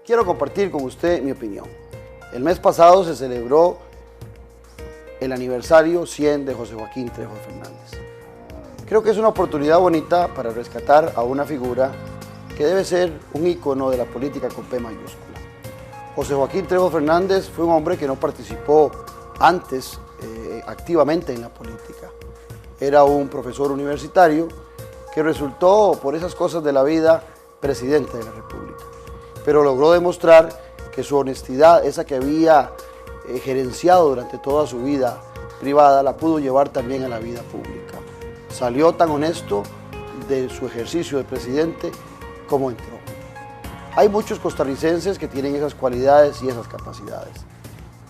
Quiero compartir con usted mi opinión. El mes pasado se celebró el aniversario 100 de José Joaquín Trejo Fernández. Creo que es una oportunidad bonita para rescatar a una figura que debe ser un ícono de la política con P mayúscula. José Joaquín Trejo Fernández fue un hombre que no participó antes activamente en la política. Era un profesor universitario que resultó, por esas cosas de la vida, presidente de la República. Pero logró demostrar que su honestidad, esa que había gerenciado durante toda su vida privada, la pudo llevar también a la vida pública. Salió tan honesto de su ejercicio de presidente como entró. Hay muchos costarricenses que tienen esas cualidades y esas capacidades.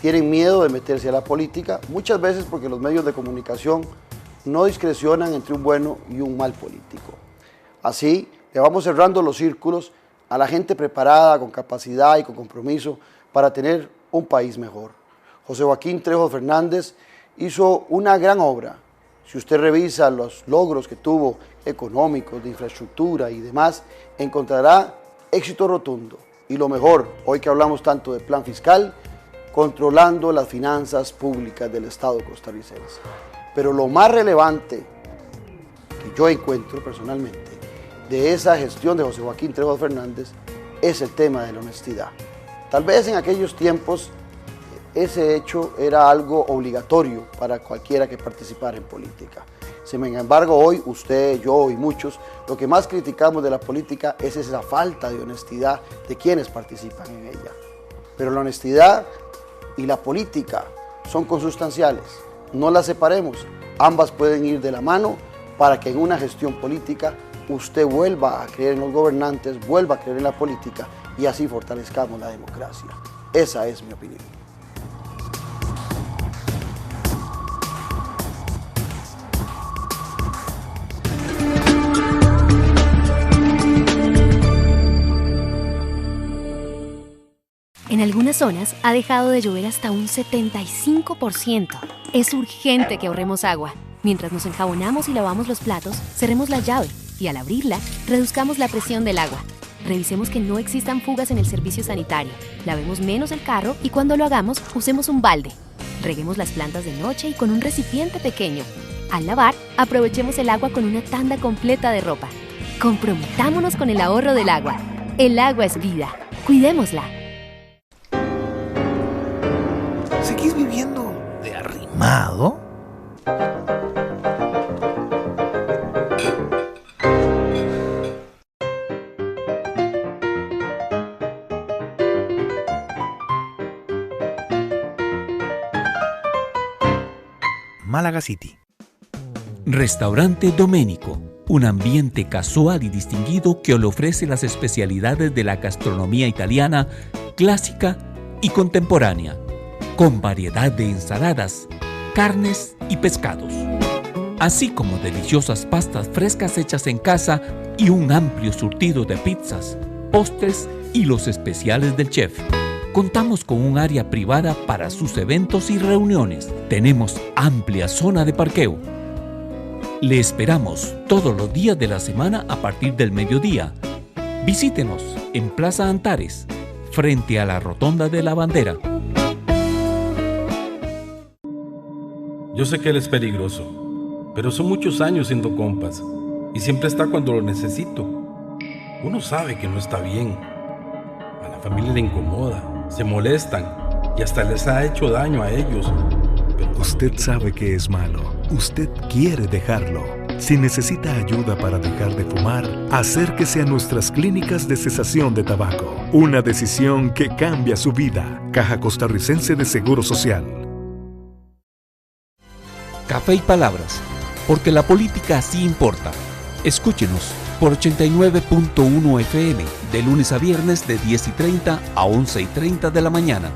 Tienen miedo de meterse a la política, muchas veces porque los medios de comunicación no discrecionan entre un bueno y un mal político. Así, le vamos cerrando los círculos a la gente preparada, con capacidad y con compromiso para tener un país mejor. José Joaquín Trejo Fernández hizo una gran obra. Si usted revisa los logros que tuvo económicos, de infraestructura y demás, encontrará éxito rotundo. Y lo mejor, hoy que hablamos tanto de plan fiscal, controlando las finanzas públicas del Estado costarricense. Pero lo más relevante que yo encuentro personalmente de esa gestión de José Joaquín Trejo Fernández es el tema de la honestidad. Tal vez en aquellos tiempos ese hecho era algo obligatorio para cualquiera que participara en política. Sin embargo, hoy usted, yo y muchos, lo que más criticamos de la política es esa falta de honestidad de quienes participan en ella. Pero la honestidad y la política son consustanciales, no las separemos, ambas pueden ir de la mano para que en una gestión política usted vuelva a creer en los gobernantes, vuelva a creer en la política y así fortalezcamos la democracia. Esa es mi opinión. En algunas zonas ha dejado de llover hasta un 75%. Es urgente que ahorremos agua. Mientras nos enjabonamos y lavamos los platos, cerremos la llave y al abrirla, reduzcamos la presión del agua. Revisemos que no existan fugas en el servicio sanitario. Lavemos menos el carro y cuando lo hagamos, usemos un balde. Reguemos las plantas de noche y con un recipiente pequeño. Al lavar, aprovechemos el agua con una tanda completa de ropa. Comprometámonos con el ahorro del agua. El agua es vida. Cuidémosla. ¿Seguís viviendo de arrimado? Málaga City. Restaurante Doménico, un ambiente casual y distinguido que le ofrece las especialidades de la gastronomía italiana, clásica y contemporánea, con variedad de ensaladas, carnes y pescados, así como deliciosas pastas frescas hechas en casa y un amplio surtido de pizzas, postres y los especiales del chef. Contamos con un área privada para sus eventos y reuniones. Tenemos amplia zona de parqueo. Le esperamos todos los días de la semana a partir del mediodía. Visítenos en Plaza Antares, frente a la Rotonda de la Bandera. Yo sé que él es peligroso, pero son muchos años siendo compas y siempre está cuando lo necesito. Uno sabe que no está bien. A la familia le incomoda, se molestan y hasta les ha hecho daño a ellos. Pero usted sabe que es malo. Usted quiere dejarlo. Si necesita ayuda para dejar de fumar, acérquese a nuestras clínicas de cesación de tabaco. Una decisión que cambia su vida. Caja Costarricense de Seguro Social. Café y Palabras, porque la política sí importa. Escúchenos por 89.1 FM, de lunes a viernes de 10:30 a 11:30 de la mañana.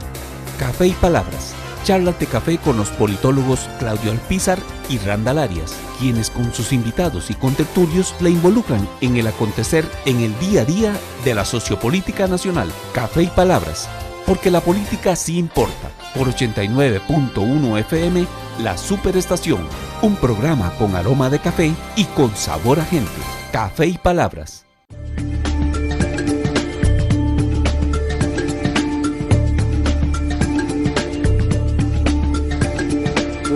Café y Palabras, charlas de café con los politólogos Claudio Alpizar y Randall Arias, quienes con sus invitados y contertulios le involucran en el acontecer en el día a día de la sociopolítica nacional. Café y Palabras, porque la política sí importa. Por 89.1 FM, La Superestación, un programa con aroma de café y con sabor a gente. Café y Palabras.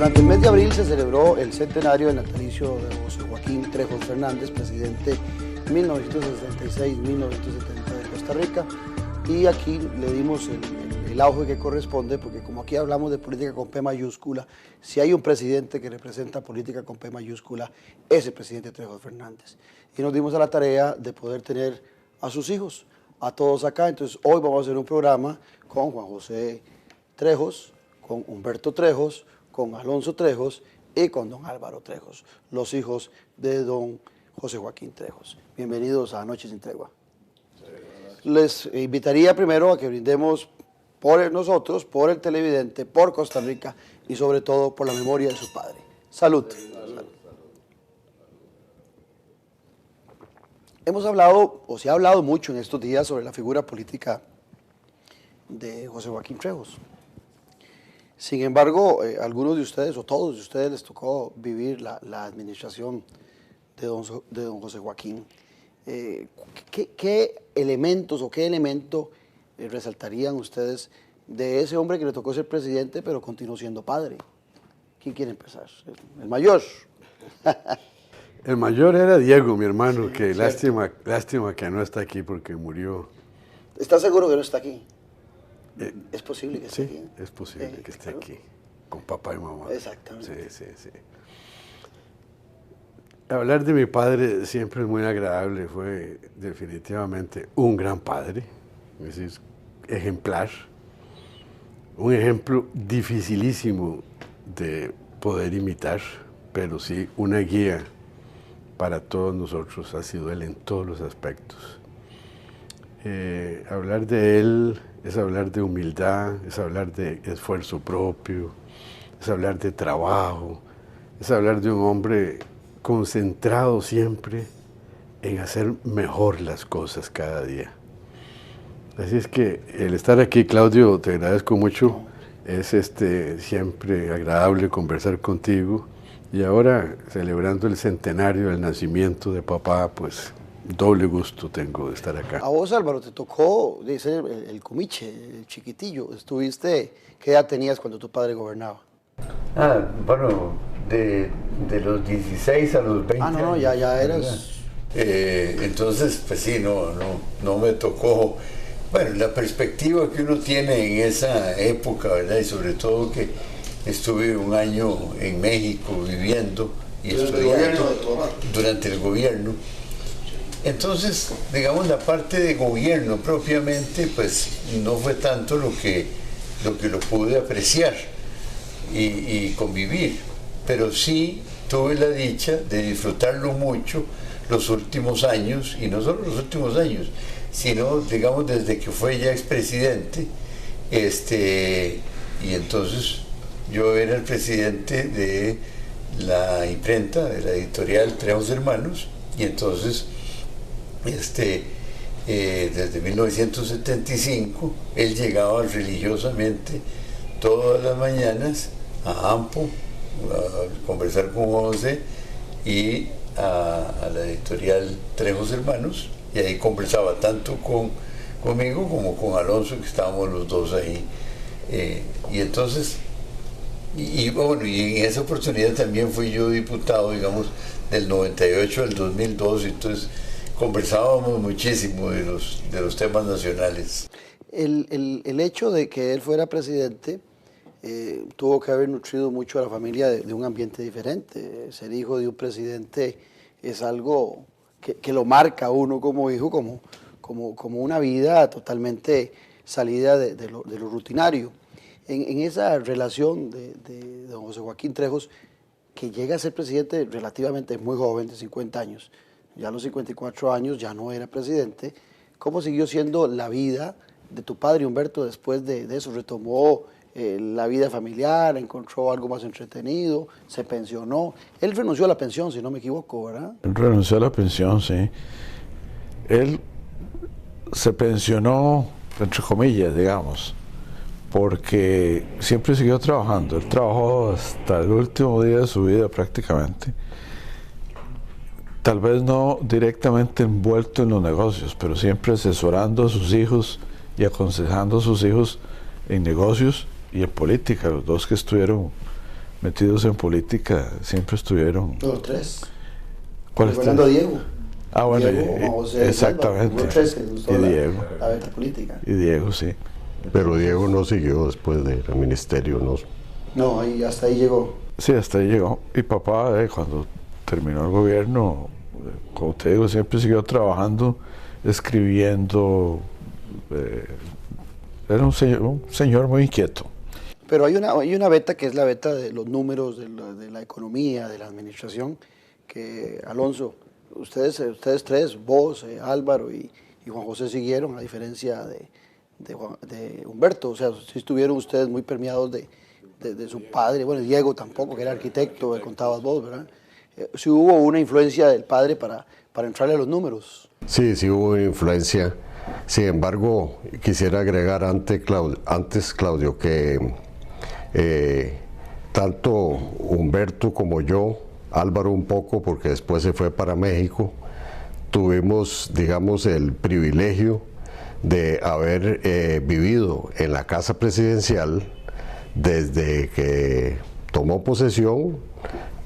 Durante el mes de abril se celebró el centenario del natalicio de José Joaquín Trejos Fernández, presidente 1966-1970 de Costa Rica, y aquí le dimos el auge que corresponde, porque como aquí hablamos de política con P mayúscula, si hay un presidente que representa política con P mayúscula, es el presidente Trejos Fernández. Y nos dimos a la tarea de poder tener a sus hijos, a todos acá. Entonces hoy vamos a hacer un programa con Juan José Trejos, con Humberto Trejos, con Alonso Trejos y con don Álvaro Trejos, los hijos de don José Joaquín Trejos. Bienvenidos a Noche sin Tregua. Les invitaría primero a que brindemos por nosotros, por el televidente, por Costa Rica y sobre todo por la memoria de su padre. Salud. Salud. Hemos hablado, o se ha hablado mucho en estos días sobre la figura política de José Joaquín Trejos. Sin embargo, algunos de ustedes, o todos de ustedes, les tocó vivir la administración de don José Joaquín. ¿Qué elementos o qué elemento resaltarían ustedes de ese hombre que le tocó ser presidente, pero continuó siendo padre? ¿Quién quiere empezar? El mayor. El mayor era Diego, mi hermano, sí, que cierto. lástima que no está aquí porque murió. ¿Estás seguro que no está aquí? ¿Es posible que esté sí, aquí? Es posible que esté aquí, con papá y mamá. Exactamente. Sí. Hablar de mi padre siempre es muy agradable, fue definitivamente un gran padre, es decir, ejemplar, un ejemplo dificilísimo de poder imitar, pero sí una guía para todos nosotros, ha sido él en todos los aspectos. Hablar de él es hablar de humildad, es hablar de esfuerzo propio, es hablar de trabajo, es hablar de un hombre concentrado siempre en hacer mejor las cosas cada día. Así es que el estar aquí, Claudio, te agradezco mucho, es siempre agradable conversar contigo, y ahora celebrando el centenario del nacimiento de papá, pues doble gusto tengo de estar acá. A vos, Álvaro, te tocó ser el comiche, el chiquitillo. ¿Qué edad tenías cuando tu padre gobernaba? Bueno, de los 16 a los 20 años. No, ya eras... Entonces, pues sí, no me tocó. Bueno, la perspectiva que uno tiene en esa época, ¿verdad? Y sobre todo que estuve un año en México viviendo y estudiando durante el gobierno. Entonces, digamos, la parte de gobierno propiamente, pues no fue tanto lo que lo pude apreciar y convivir, pero sí tuve la dicha de disfrutarlo mucho los últimos años, y no solo los últimos años, sino, digamos, desde que fue ya expresidente, y entonces yo era el presidente de la imprenta, de la editorial Trejos Hermanos, y entonces desde 1975 él llegaba religiosamente todas las mañanas a AMPO a conversar con José y a la editorial Trejos Hermanos, y ahí conversaba tanto conmigo como con Alonso, que estábamos los dos ahí, y entonces bueno, y en esa oportunidad también fui yo diputado, digamos, del 98 al 2002, entonces conversábamos muchísimo de los temas nacionales. El hecho de que él fuera presidente tuvo que haber nutrido mucho a la familia de un ambiente diferente. Ser hijo de un presidente es algo que lo marca a uno como hijo, como una vida totalmente salida de lo rutinario. En esa relación de don José Joaquín Trejos, que llega a ser presidente relativamente muy joven, de 50 años, ya a los 54 años ya no era presidente, ¿cómo siguió siendo la vida de tu padre, Humberto, después de eso? ¿Retomó la vida familiar, encontró algo más entretenido, se pensionó? Él renunció a la pensión, si no me equivoco, ¿verdad? Él renunció a la pensión, sí. Él se pensionó, entre comillas, digamos, porque siempre siguió trabajando. Él trabajó hasta el último día de su vida prácticamente. Tal vez no directamente envuelto en los negocios, pero siempre asesorando a sus hijos y aconsejando a sus hijos en negocios y en política, los dos que estuvieron metidos en política siempre estuvieron. Los tres. ¿Cuál es? Fernando Diego. Ah, bueno, Diego, José, exactamente. Los tres que les gustó Y Diego. la venta política. Y Diego, sí. Pero Diego no siguió después del ministerio, ¿no? No, ahí, hasta ahí llegó. Sí, hasta ahí llegó. Y papá, cuando terminó el gobierno, como te digo, siempre siguió trabajando, escribiendo. Era un señor muy inquieto. Pero hay una beta que es la beta de los números, de la economía, de la administración, que Alonso, ustedes tres, vos, Álvaro y Juan José siguieron, a diferencia de Humberto. O sea, sí estuvieron ustedes muy permeados de su padre. Bueno, Diego tampoco, que era arquitecto, contabas vos, ¿verdad? Sí hubo una influencia del padre para entrarle a los números. Sí, sí hubo una influencia. Sin embargo, quisiera agregar antes, Claudio, que tanto Humberto como yo, Álvaro un poco, porque después se fue para México, tuvimos, digamos, el privilegio de haber vivido en la casa presidencial desde que tomó posesión,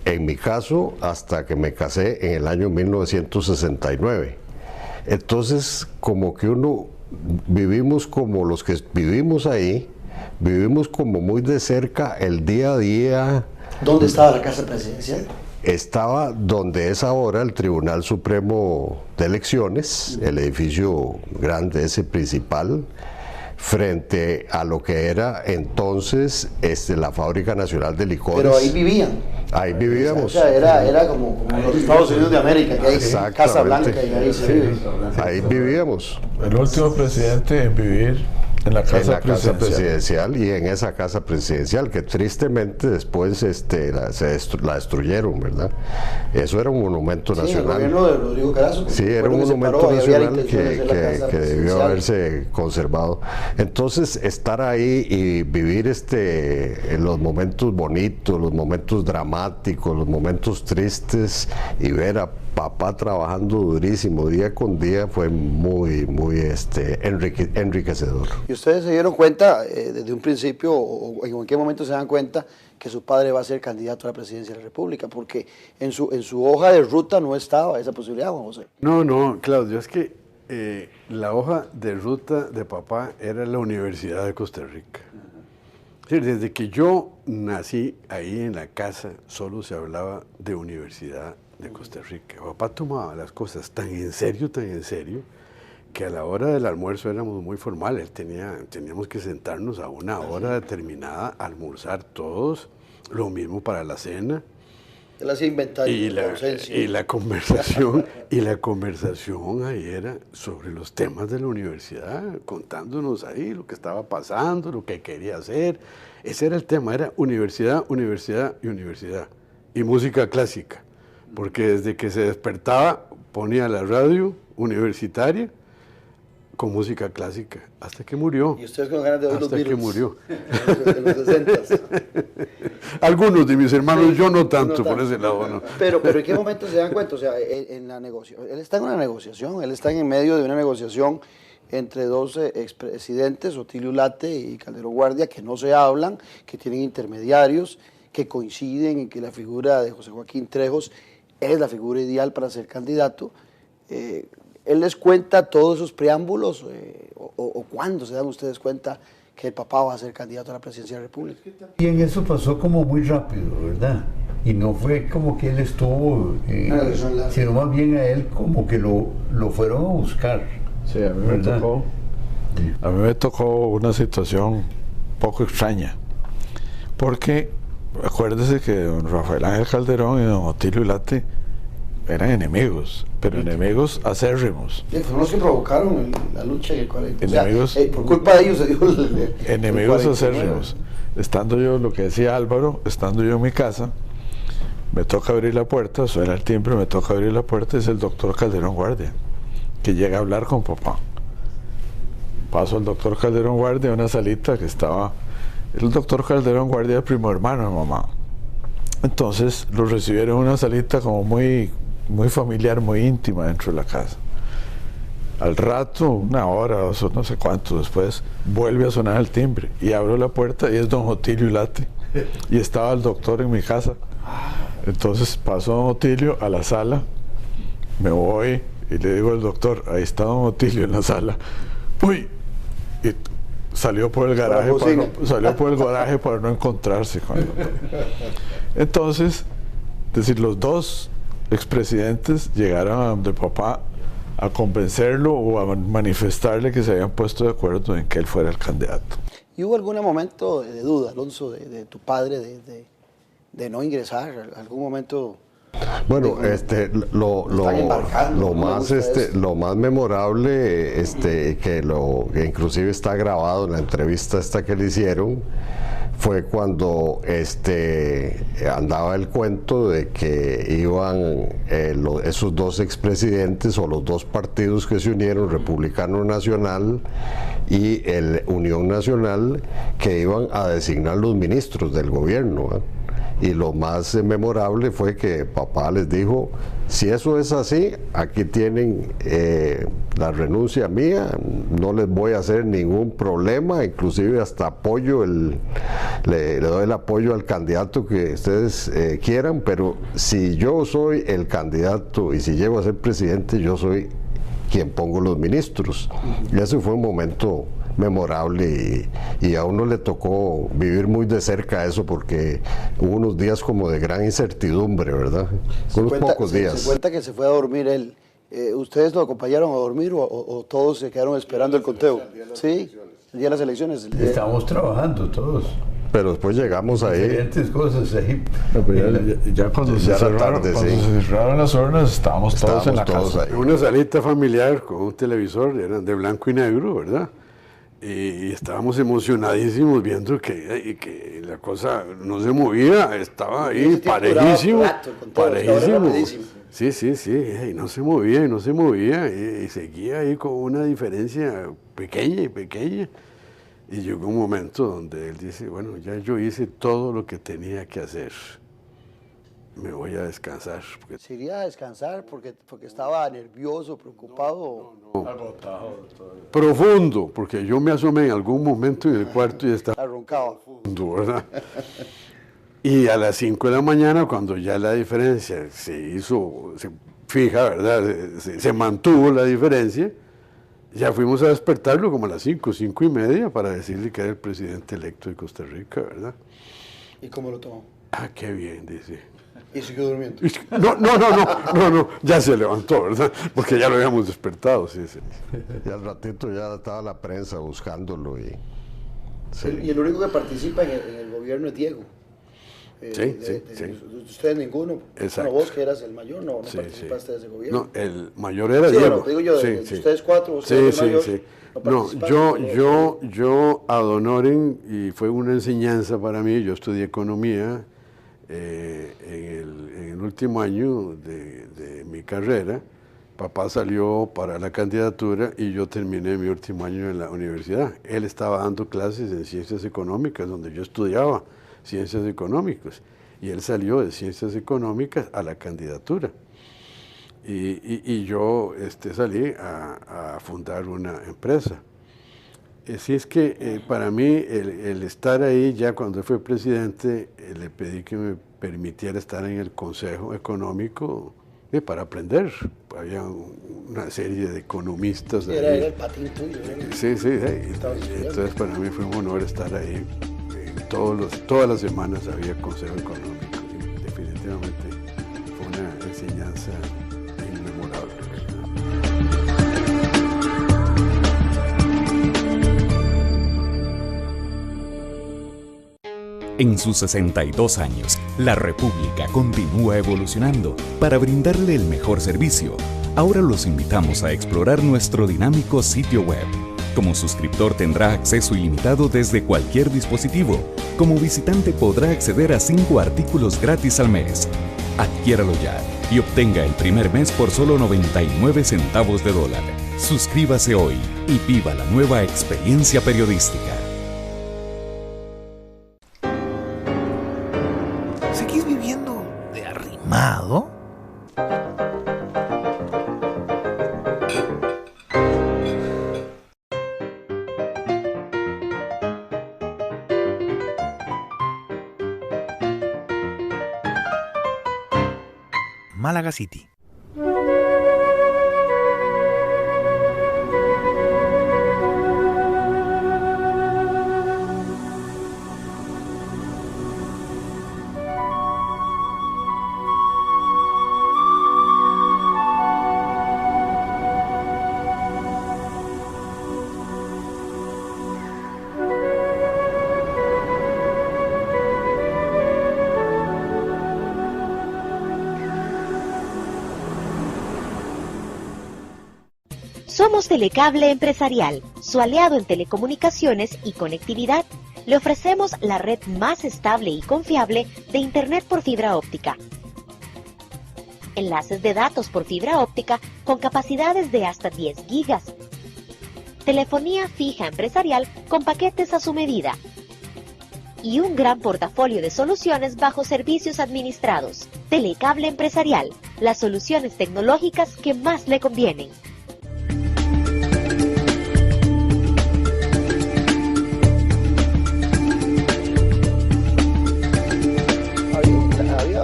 en mi caso, hasta que me casé en el año 1969. Entonces, como que vivimos como los que vivimos ahí, vivimos como muy de cerca el día a día. ¿Dónde estaba la casa presidencial? Estaba donde es ahora el Tribunal Supremo de Elecciones, el edificio grande ese principal, frente a lo que era entonces la Fábrica Nacional de Licores. Pero ahí vivían. Ahí vivíamos. O sea, era como los Estados Unidos de América, que hay Casa Blanca y ahí se vive. Ahí vivíamos. El último presidente en vivir en la casa presidencial y en esa casa presidencial que tristemente después la destruyeron, ¿verdad? Eso era un monumento nacional. El gobierno de Rodrigo Carazo. Sí, era un monumento nacional que debió haberse conservado. Entonces, estar ahí y vivir los momentos bonitos, los momentos dramáticos, los momentos tristes y ver a papá trabajando durísimo día con día fue muy, muy enriquecedor. ¿Y ustedes se dieron cuenta desde un principio o en qué momento se dan cuenta que su padre va a ser candidato a la presidencia de la República? Porque en su hoja de ruta no estaba esa posibilidad, Juan José. No, Claudio, es que la hoja de ruta de papá era la Universidad de Costa Rica. Es decir, desde que yo nací ahí en la casa solo se hablaba de Universidad de Costa Rica. Papá tomaba las cosas tan en serio, que a la hora del almuerzo éramos muy formales. Teníamos que sentarnos a una hora determinada, almorzar todos, lo mismo para la cena. Él hacía inventario y la conversación ahí era sobre los temas de la universidad, contándonos ahí lo que estaba pasando, lo que quería hacer. Ese era el tema, era universidad, universidad y universidad. Y música clásica, porque desde que se despertaba ponía la radio universitaria con música clásica, hasta que murió. ¿Y ustedes con ganas de oír los Beatles? Hasta que murió. De los 60s. Algunos de mis hermanos, sí, yo no tanto por ese lado. No. Pero ¿en qué momento se dan cuenta? O sea, en la negociación, él está en una negociación, él está en medio de una negociación entre dos expresidentes, Otilio Ulate y Calderón Guardia, que no se hablan, que tienen intermediarios, que coinciden en que la figura de José Joaquín Trejos es la figura ideal para ser candidato. ¿Él les cuenta todos esos preámbulos o cuándo se dan ustedes cuenta que el papá va a ser candidato a la presidencia de la República? Y en eso pasó como muy rápido, ¿verdad? Y no fue como que él estuvo, sino más bien a él como que lo fueron a buscar. Sí, a mí me tocó una situación un poco extraña, porque acuérdese que don Rafael Ángel Calderón y don Otilio Ulate eran enemigos, pero enemigos acérrimos. Fueron los que provocaron la lucha en el 40. Enemigos, por culpa de ellos se dio enemigos acérrimos. Estando yo, lo que decía Álvaro, estando yo en mi casa, me toca abrir la puerta, suena el timbre, me toca abrir la puerta, es el doctor Calderón Guardia, que llega a hablar con papá. Paso al doctor Calderón Guardia a una salita que estaba, el doctor Calderón Guardia, primo hermano de mamá. Entonces lo recibieron en una salita como muy familiar, muy íntima dentro de la casa. Al rato, una hora o no sé cuánto después, vuelve a sonar el timbre y abro la puerta y es don Otilio Ulate. y estaba el doctor en mi casa. Entonces pasó don Otilio a la sala, me voy y le digo al doctor, ahí está don Otilio en la sala. Uy, y salió por el garaje para no encontrarse con el doctor. Entonces, es decir, los dos expresidentes llegaron a donde papá a convencerlo o a manifestarle que se habían puesto de acuerdo en que él fuera el candidato. ¿Y hubo algún momento de duda, Alonso, de tu padre, de no ingresar? ¿Algún momento? Bueno, lo más memorable, que inclusive está grabado en la entrevista esta que le hicieron, fue cuando andaba el cuento de que iban esos dos expresidentes o los dos partidos que se unieron, Republicano Nacional y el Unión Nacional, que iban a designar los ministros del gobierno, ¿eh? Y lo más memorable fue que papá les dijo, si eso es así, aquí tienen la renuncia mía, no les voy a hacer ningún problema, inclusive hasta apoyo, le doy el apoyo al candidato que ustedes quieran, pero si yo soy el candidato y si llego a ser presidente, yo soy quien pongo los ministros. Y ese fue un momento memorable y a uno le tocó vivir muy de cerca eso, porque hubo unos días como de gran incertidumbre, ¿verdad? Unos pocos días. Se cuenta que se fue a dormir él. ¿Ustedes lo acompañaron a dormir o todos se quedaron esperando el conteo? Sí, el día de las elecciones. Estábamos trabajando todos. Pero después llegamos ahí. Diferentes cosas ahí. Ya cuando se cerraron las urnas, estábamos todos en la casa. Ahí. Una salita familiar con un televisor, eran de blanco y negro, ¿verdad? Y estábamos emocionadísimos viendo que la cosa no se movía, estaba ahí parejísimo, Sí, y no se movía, y seguía ahí con una diferencia pequeña. Y llegó un momento donde él dice, bueno, ya yo hice todo lo que tenía que hacer, me voy a descansar. ¿Se iría a descansar porque estaba nervioso, preocupado? No. Agotado. Profundo, porque yo me asomé en algún momento en el cuarto y estaba roncaba. Profundo, ¿verdad? Y a las 5 de la mañana, cuando ya la diferencia se fija, ¿verdad? Se mantuvo la diferencia, ya fuimos a despertarlo como a las 5:30 para decirle que era el presidente electo de Costa Rica, ¿verdad? ¿Y cómo lo tomó? Ah, qué bien, dice. ¿Y siguió durmiendo? No, ya se levantó, ¿verdad? Porque ya lo habíamos despertado, sí. Y al ratito ya estaba la prensa buscándolo. Y el único que participa en el gobierno es Diego. Sí. Ustedes ninguno. Exacto. Bueno, vos que eras el mayor, no participaste de ese gobierno. No, el mayor era Diego. Bueno, digo yo, ustedes cuatro, ustedes el mayor. No, yo ad honorem, y fue una enseñanza para mí, yo estudié economía en el último año de mi carrera. Papá salió para la candidatura y yo terminé mi último año en la universidad. Él estaba dando clases en ciencias económicas, donde yo estudiaba ciencias económicas, y él salió de ciencias económicas a la candidatura. Y yo salí a fundar una empresa. Así es que para mí el estar ahí, ya cuando fue presidente, le pedí que me permitiera estar en el Consejo Económico para aprender. Había una serie de economistas. Era el patín tuyo. Sí. Entonces para mí fue un honor estar ahí. Todas las semanas había Consejo Económico. Y definitivamente fue una enseñanza inmemorable. En sus 62 años, la República continúa evolucionando para brindarle el mejor servicio. Ahora los invitamos a explorar nuestro dinámico sitio web. Como suscriptor tendrá acceso ilimitado desde cualquier dispositivo. Como visitante podrá acceder a 5 artículos gratis al mes. Adquiéralo ya y obtenga el primer mes por solo 99 centavos de dólar. Suscríbase hoy y viva la nueva experiencia periodística. ¿Seguís viviendo de arrimado? Málaga City. Somos Telecable Empresarial, su aliado en telecomunicaciones y conectividad. Le ofrecemos la red más estable y confiable de Internet por fibra óptica. Enlaces de datos por fibra óptica con capacidades de hasta 10 gigas. Telefonía fija empresarial con paquetes a su medida. Y un gran portafolio de soluciones bajo servicios administrados. Telecable Empresarial, las soluciones tecnológicas que más le convienen.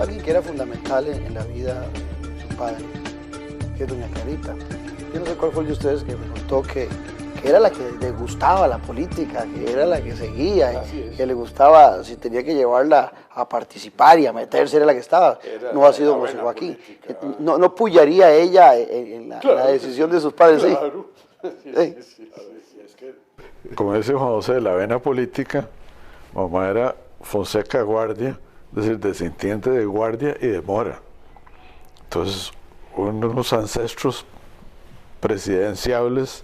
Alguien que era fundamental en la vida de su padre, que es doña Clarita. Yo no sé cuál fue el de ustedes que me contó que era la que le gustaba la política, que era la que seguía, que le gustaba, si tenía que llevarla a participar y a meterse, era la que estaba. No ha sido José Joaquín. No puyaría ella en la decisión de sus padres. Claro. Sí. Como dice Juan José, la vena política, mamá era Fonseca Guardia, es decir, descendiente de Guardia y de Mora. Entonces, unos ancestros presidenciables,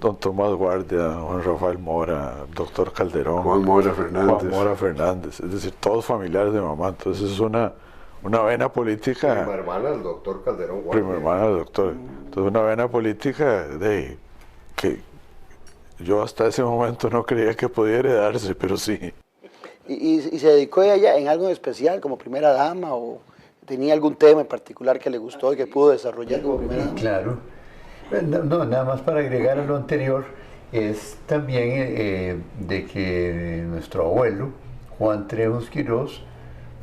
don Tomás Guardia, Juan Rafael Mora, doctor Calderón, Juan Mora Fernández, es decir, todos familiares de mamá. Entonces es una vena política. Prima hermana del doctor Calderón Guardia. Prima hermana del doctor. Entonces una vena política de que yo hasta ese momento no creía que podía heredarse, pero sí. ¿Y se dedicó ella en algo especial como primera dama o tenía algún tema en particular que le gustó y que pudo desarrollar como primera dama? Claro. No, nada más para agregar a lo anterior, es también de que nuestro abuelo, Juan Trejos Quirós,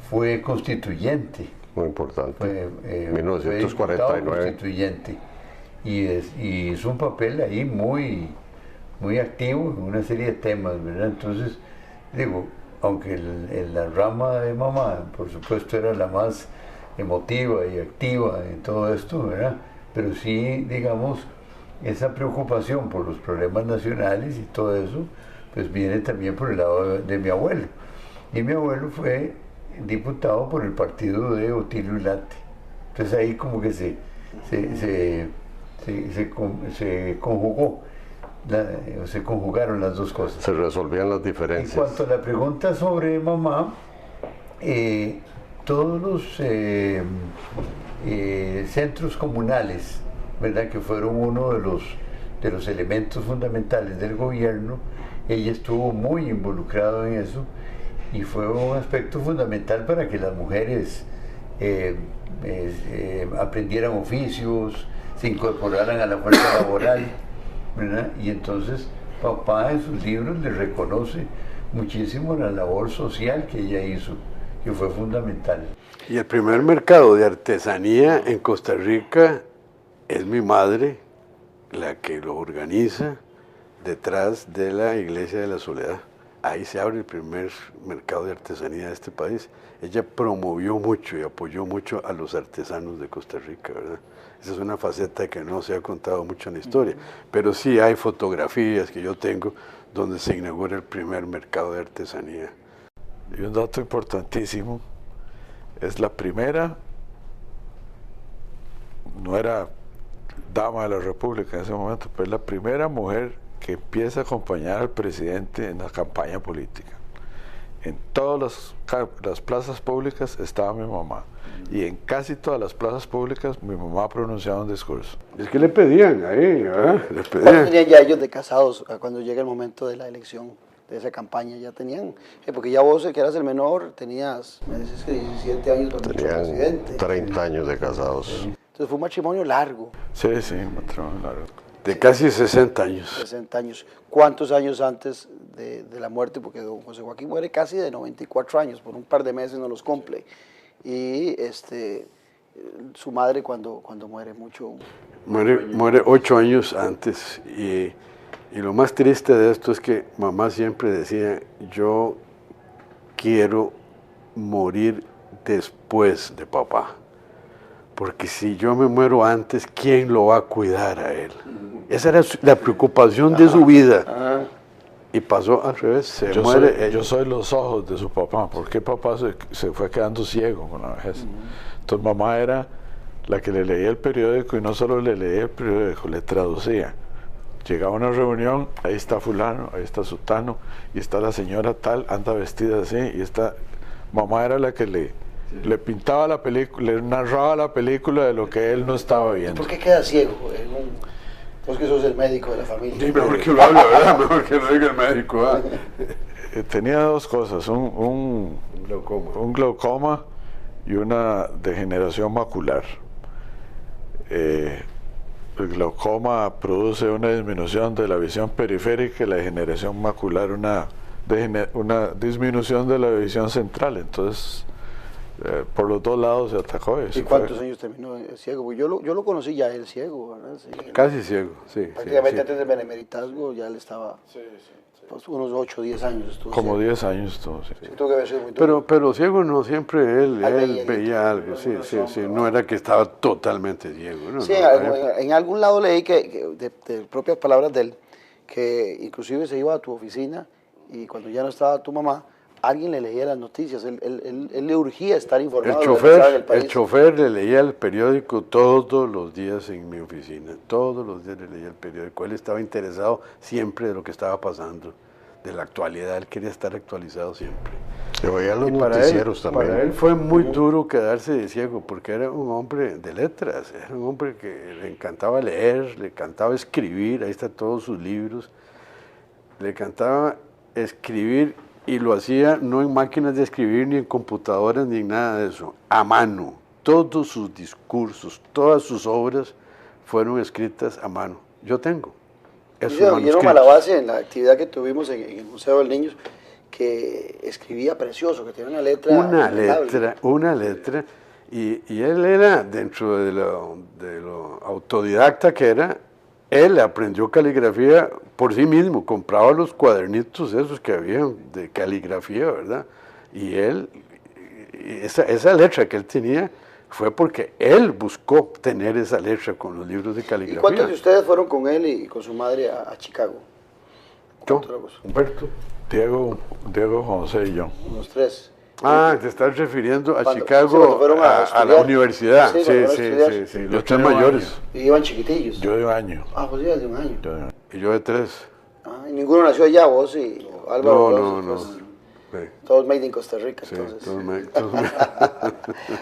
fue constituyente. Muy importante. Fue 1949. Constituyente. Y hizo un papel ahí muy activo en una serie de temas, ¿verdad? Entonces, digo, aunque la rama de mamá, por supuesto, era la más emotiva y activa en todo esto, ¿verdad? Pero sí, digamos, esa preocupación por los problemas nacionales y todo eso, pues viene también por el lado de mi abuelo. Y mi abuelo fue diputado por el partido de Otilio Ulate. Entonces ahí como que se conjugó. Se conjugaron las dos cosas. Se resolvían las diferencias. En cuanto a la pregunta sobre mamá, todos los centros comunales, ¿verdad?, que fueron uno de los elementos fundamentales del gobierno, ella estuvo muy involucrada en eso y fue un aspecto fundamental para que las mujeres aprendieran oficios, se incorporaran a la fuerza laboral, ¿verdad? Y entonces papá en sus libros le reconoce muchísimo la labor social que ella hizo, que fue fundamental. Y el primer mercado de artesanía en Costa Rica es mi madre la que lo organiza detrás de la Iglesia de la Soledad. Ahí se abre el primer mercado de artesanía de este país. Ella promovió mucho y apoyó mucho a los artesanos de Costa Rica, ¿verdad? Esa es una faceta que no se ha contado mucho en la historia, pero sí hay fotografías que yo tengo donde se inaugura el primer mercado de artesanía. Y un dato importantísimo, es la primera, no era dama de la República en ese momento, pero es la primera mujer que empieza a acompañar al presidente en la campaña política. En todas las plazas públicas estaba mi mamá, y en casi todas las plazas públicas mi mamá pronunciaba un discurso. Es que le pedían ahí, les pedían. ¿Cuántos tenían ya ellos de casados cuando llega el momento de la elección, de esa campaña? Ya tenían, porque ya vos que eras el menor, tenías, me dices que 17 años cuando fue presidente. 30 años de casados. Entonces fue un matrimonio largo. Sí, un matrimonio largo. De casi 60 años. 60 años. ¿Cuántos años antes de la muerte? Porque don José Joaquín muere casi de 94 años, por un par de meses no los cumple. Y su madre cuando muere mucho. Muere 8 años antes y lo más triste de esto es que mamá siempre decía, yo quiero morir después de papá, porque si yo me muero antes, ¿quién lo va a cuidar a él? Esa era la preocupación de su vida. Y pasó al revés, yo soy los ojos de su papá, porque papá se fue quedando ciego con la vejez. Entonces mamá era la que le leía el periódico y no solo le leía el periódico, le traducía. Llegaba a una reunión, ahí está fulano, ahí está sutano, y está la señora tal, anda vestida así, y está... Mamá era la que le pintaba la película, le narraba la película de lo que él no estaba viendo. ¿Por qué queda ciego? Vos que sos el médico de la familia. Sí, mejor que lo hable, ¿verdad? Mejor que lo diga el médico. Tenía dos cosas, un glaucoma y una degeneración macular. El glaucoma produce una disminución de la visión periférica y la degeneración macular una disminución de la visión central. Entonces, por los dos lados se atacó eso. ¿Y cuántos años terminó ciego? Porque yo lo conocí ya, el ciego, ¿verdad? Sí, casi ciego, sí. Prácticamente antes del benemeritazgo ya le estaba... Pues unos 8 o 10 años estuvo. Como ciego. 10 años estuvo, sí. Tuvo que haber sido muy duro. Pero ciego no, siempre él veía algo, sí, no era que estaba totalmente ciego. No, sí, en algún lado leí que de propias palabras de él, que inclusive se iba a tu oficina y cuando ya no estaba tu mamá, alguien le leía las noticias, él le urgía estar informado. El chofer le leía el periódico todos los días en mi oficina, todos los días le leía el periódico. Él estaba interesado siempre de lo que estaba pasando, de la actualidad, él quería estar actualizado siempre. Se veían los noticieros también. Para él fue muy duro quedarse de ciego, porque era un hombre de letras, era un hombre que le encantaba leer, le encantaba escribir, ahí están todos sus libros, le encantaba escribir. Y lo hacía no en máquinas de escribir, ni en computadoras, ni en nada de eso, a mano. Todos sus discursos, todas sus obras fueron escritas a mano. Yo tengo esos manuscritos. Guillermo Malabase, en la actividad que tuvimos en el Museo del Niño, que escribía precioso, que tenía una letra. Una letra. Y él era, dentro de lo autodidacta que era, él aprendió caligrafía por sí mismo, compraba los cuadernitos esos que había de caligrafía, ¿verdad? Y él, esa letra que él tenía fue porque él buscó tener esa letra con los libros de caligrafía. ¿Y cuántos de ustedes fueron con él y con su madre a Chicago? Yo, Humberto. Diego, José y yo. Unos 3. Te estás refiriendo a Chicago, a la universidad. Sí, los 3 mayores. ¿Y iban chiquitillos? Yo de 1 año. Pues ibas de 1 año. Y yo de 3. ¿Y ninguno nació allá, vos y Álvaro? No. Sí. Todos made in Costa Rica, sí, entonces. Todos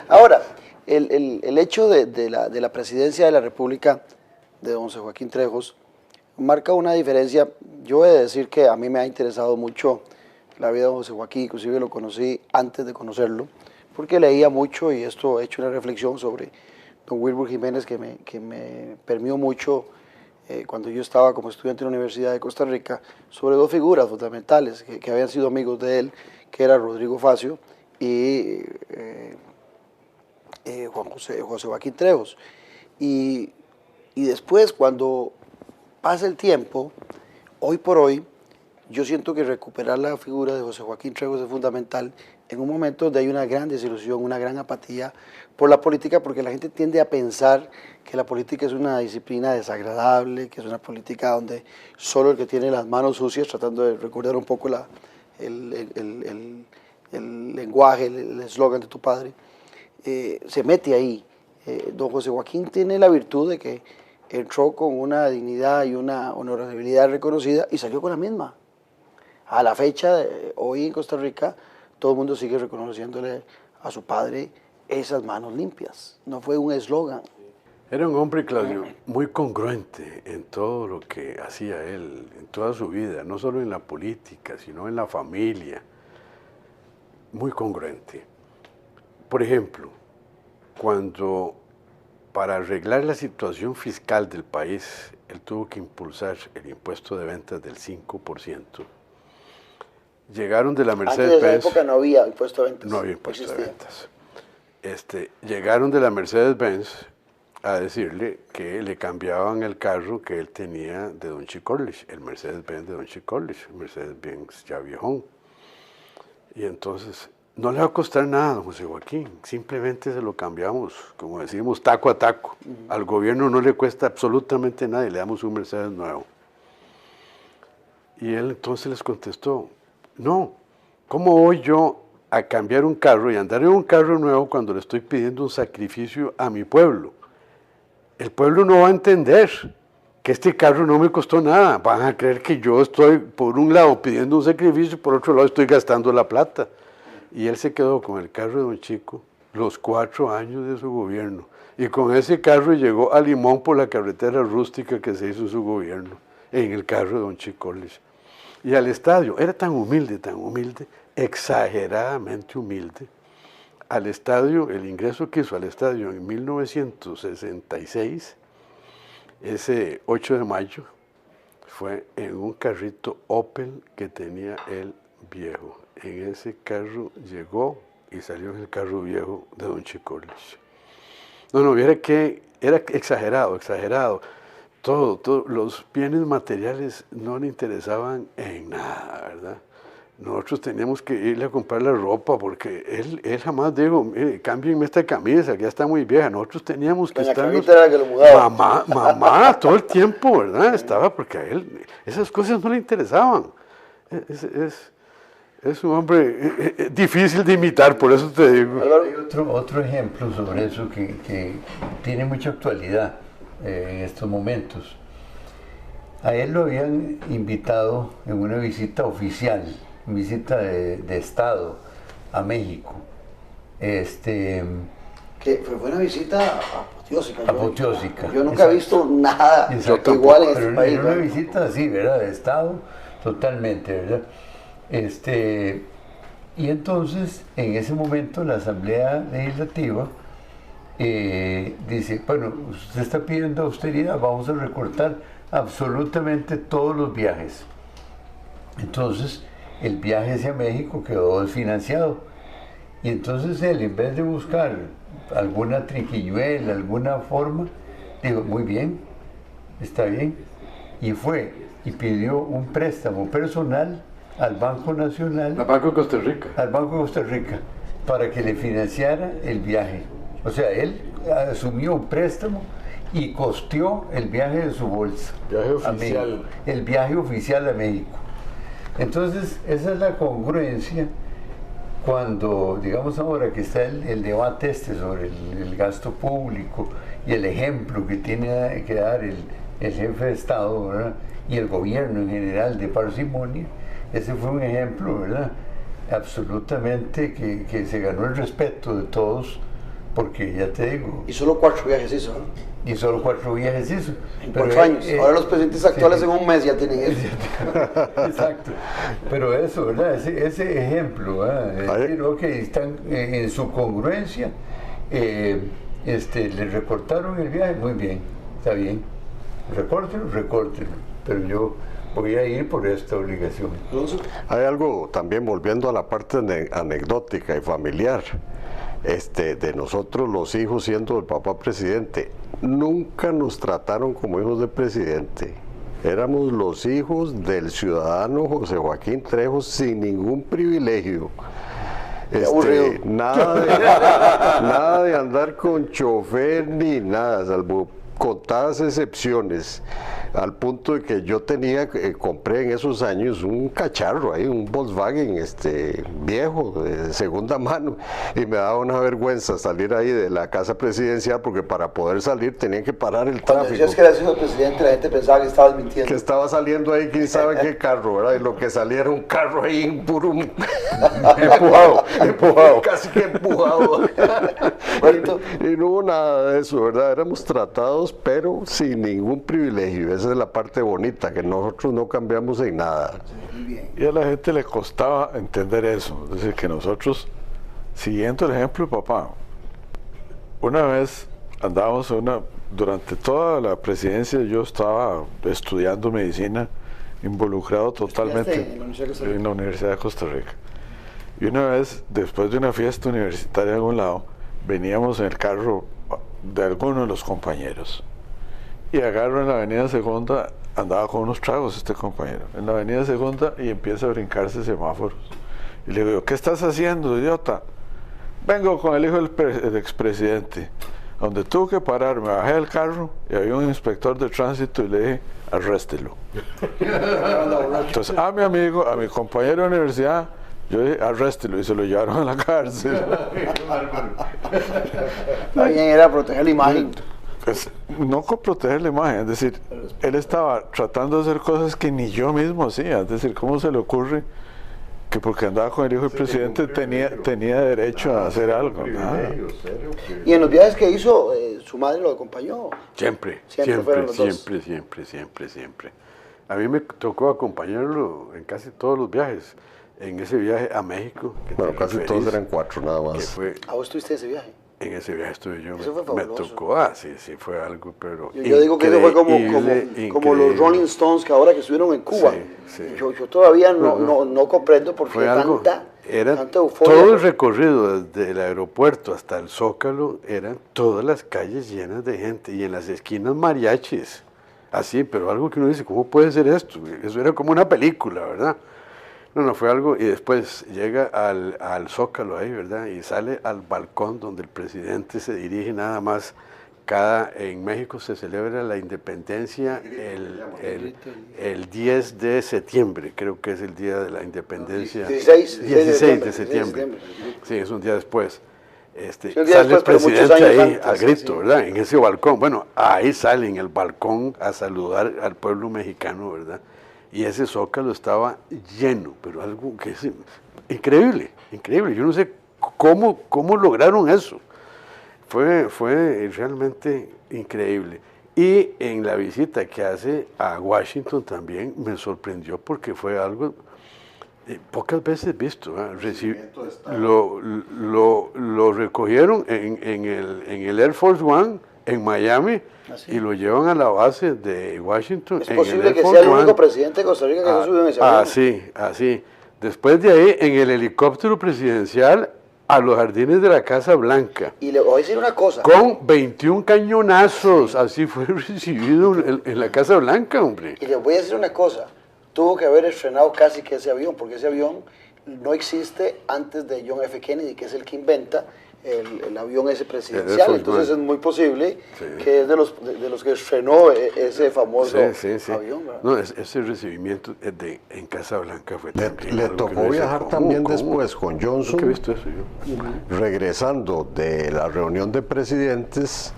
Ahora, el hecho de la presidencia de la República de don José Joaquín Trejos marca una diferencia. Yo he de decir que a mí me ha interesado mucho la vida de José Joaquín, inclusive lo conocí antes de conocerlo, porque leía mucho y esto he hecho una reflexión sobre don Wilbur Jiménez que me permeó mucho cuando yo estaba como estudiante en la Universidad de Costa Rica, sobre 2 figuras fundamentales que habían sido amigos de él, que era Rodrigo Facio y José Joaquín Trejos. Y después, cuando pasa el tiempo, hoy por hoy, yo siento que recuperar la figura de José Joaquín Trejos es fundamental en un momento donde hay una gran desilusión, una gran apatía por la política, porque la gente tiende a pensar que la política es una disciplina desagradable, que es una política donde solo el que tiene las manos sucias, tratando de recordar un poco el lenguaje, el eslogan de tu padre, se mete ahí. Don José Joaquín tiene la virtud de que entró con una dignidad y una honorabilidad reconocida y salió con la misma. A la fecha, hoy en Costa Rica, todo el mundo sigue reconociéndole a su padre esas manos limpias. No fue un eslogan. Era un hombre, Claudio, muy congruente en todo lo que hacía él, en toda su vida, no solo en la política, sino en la familia. Muy congruente. Por ejemplo, cuando para arreglar la situación fiscal del país, él tuvo que impulsar el impuesto de ventas del 5%. Llegaron de la Mercedes-Benz. Antes de esa época no había impuesto de ventas. No había impuesto de ventas. llegaron de la Mercedes-Benz a decirle que le cambiaban el carro que él tenía de Don Chicorlich, el Mercedes-Benz de Don Chicorlich, el Mercedes-Benz ya viejón. Y entonces, no le va a costar nada, don José Joaquín, simplemente se lo cambiamos, como decimos, taco a taco. Al gobierno no le cuesta absolutamente nada y le damos un Mercedes nuevo. Y él entonces les contestó, no, ¿cómo voy yo a cambiar un carro y andar en un carro nuevo cuando le estoy pidiendo un sacrificio a mi pueblo? El pueblo no va a entender que este carro no me costó nada. Van a creer que yo estoy, por un lado, pidiendo un sacrificio, por otro lado, estoy gastando la plata. Y él se quedó con el carro de don Chico los 4 años de su gobierno. Y con ese carro llegó a Limón por la carretera rústica que se hizo en su gobierno, en el carro de don Chicorlich. Y al estadio, era tan humilde, exageradamente humilde. Al estadio, el ingreso que hizo al estadio en 1966, ese 8 de mayo, fue en un carrito Opel que tenía el viejo. En ese carro llegó y salió en el carro viejo de don Chicorlich. No, viera que era exagerado. Todo, los bienes materiales no le interesaban en nada, ¿verdad? Nosotros teníamos que irle a comprar la ropa porque él jamás dijo, mire, cámbienme esta camisa, que ya está muy vieja. Nosotros teníamos que estar... Mamá, todo el tiempo, ¿verdad? Estaba porque a él esas cosas no le interesaban. Es un hombre difícil de imitar, por eso te digo. Hay otro ejemplo sobre eso que tiene mucha actualidad en estos momentos. A él lo habían invitado en una visita oficial, visita de Estado a México. Que fue una visita apoteósica. Apoteósica. Yo nunca he visto nada igual en este país. Era una visita así, ¿verdad? De Estado, totalmente, ¿verdad? Y entonces, en ese momento, la Asamblea Legislativa dice, bueno, usted está pidiendo austeridad, vamos a recortar absolutamente todos los viajes. Entonces, el viaje hacia México quedó desfinanciado. Y entonces él, en vez de buscar alguna triquiñuela, alguna forma, dijo, muy bien, está bien. Y fue y pidió un préstamo personal al Banco Nacional. Al Banco de Costa Rica. Al Banco de Costa Rica, para que le financiara el viaje. O sea, él asumió un préstamo y costeó el viaje de su bolsa. Viaje oficial. El viaje oficial a México. Entonces, esa es la congruencia cuando, digamos ahora que está el debate sobre el gasto público y el ejemplo que tiene que dar el jefe de Estado, ¿verdad? Y el gobierno en general de parsimonia. Ese fue un ejemplo, ¿verdad? Absolutamente que se ganó el respeto de todos, porque ya te digo... Y solo 4 viajes hizo, ¿no? Y solo 4 viajes hizo. En 4 años. Ahora los presidentes actuales en un mes ya tienen eso. Exacto. Pero eso, ¿verdad? Ese ejemplo, ¿verdad? Decir, ok, están en su congruencia, le recortaron el viaje, muy bien, está bien. Recórtenlo, pero yo voy a ir por esta obligación. Hay algo también, volviendo a la parte anecdótica y familiar, de nosotros los hijos siendo el papá presidente, nunca nos trataron como hijos del presidente. Éramos los hijos del ciudadano José Trejo sin ningún privilegio. Nada de andar con chofer ni nada, salvo contadas excepciones, al punto de que yo compré en esos años un cacharro ahí, un Volkswagen viejo, de segunda mano, y me daba una vergüenza salir ahí de la casa presidencial, porque para poder salir tenían que parar el tráfico. Cuando decías que eras hijo del presidente, la gente pensaba que estabas mintiendo. Que estaba saliendo ahí, quién sabe qué carro, ¿verdad? Y lo que salía era un carro ahí puro empujado, casi que empujado. Y no hubo nada de eso, ¿verdad? Éramos tratados, pero sin ningún privilegio. Esa es la parte bonita, que nosotros no cambiamos en nada. Y a la gente le costaba entender eso. Es decir, que nosotros, siguiendo el ejemplo de papá, una vez andábamos durante toda la presidencia, yo estaba estudiando medicina, involucrado totalmente en la Universidad de Costa Rica. Y una vez, después de una fiesta universitaria en algún lado, veníamos en el carro de alguno de los compañeros y agarro en la avenida Segunda, andaba con unos tragos este compañero, en la avenida Segunda, y empieza a brincarse semáforos. Y le digo, ¿qué estás haciendo, idiota? Vengo con el hijo del expresidente. Donde tuve que parar, me bajé del carro y había un inspector de tránsito y le dije, arréstelo. Entonces a mi amigo, a mi compañero de universidad, yo dije, arréstelo, y se lo llevaron a la cárcel. También era proteger la imagen. Pues, no con proteger la imagen, es decir, él estaba tratando de hacer cosas que ni yo mismo hacía, es decir, ¿cómo se le ocurre que porque andaba con el hijo del presidente tenía derecho a hacer algo? Y en los viajes que hizo, su madre lo acompañó. Siempre. A mí me tocó acompañarlo en casi todos los viajes. En ese viaje a México. Bueno, casi todos eran 4 nada más. ¿A vos tuviste ese viaje? En ese viaje estuve yo. Eso fue fabuloso. Me tocó, sí, fue algo, pero yo digo que eso fue como los Rolling Stones que ahora que estuvieron en Cuba. Sí. Yo todavía no comprendo por qué tanta euforia. Todo el recorrido desde el aeropuerto hasta el Zócalo, eran todas las calles llenas de gente y en las esquinas mariachis. Así, pero algo que uno dice, ¿cómo puede ser esto? Eso era como una película, ¿verdad? No, fue algo, y después llega al Zócalo ahí, ¿verdad? Y sale al balcón donde el presidente se dirige nada más. En México se celebra la independencia el 10 de septiembre, creo que es el día de la independencia. 16 de septiembre. Sí, es un día después. Sale el presidente ahí antes, al grito, ¿verdad? En ese balcón. Bueno, ahí sale en el balcón a saludar al pueblo mexicano, ¿verdad? Y ese Zócalo estaba lleno, pero algo que es increíble. Yo no sé cómo lograron eso. Fue realmente increíble. Y en la visita que hace a Washington también me sorprendió porque fue algo pocas veces visto. Lo recogieron en el Air Force One en Miami. Y lo llevan a la base de Washington. Es posible que sea el único presidente de Costa Rica que no subió en ese avión. Así. Después de ahí, en el helicóptero presidencial a los jardines de la Casa Blanca. Y le voy a decir una cosa. Con 21 cañonazos. Así fue recibido en la Casa Blanca, hombre. Y le voy a decir una cosa. Tuvo que haber estrenado casi que ese avión, porque ese avión no existe antes de John F. Kennedy, que es el que inventa el avión ese presidencial. Entonces es muy posible que es de los que estrenó ese famoso avión, ¿verdad? No, ese recibimiento en Casa Blanca fue le tocó viajar también después con Johnson. Nunca he visto eso yo. Regresando de la reunión de presidentes,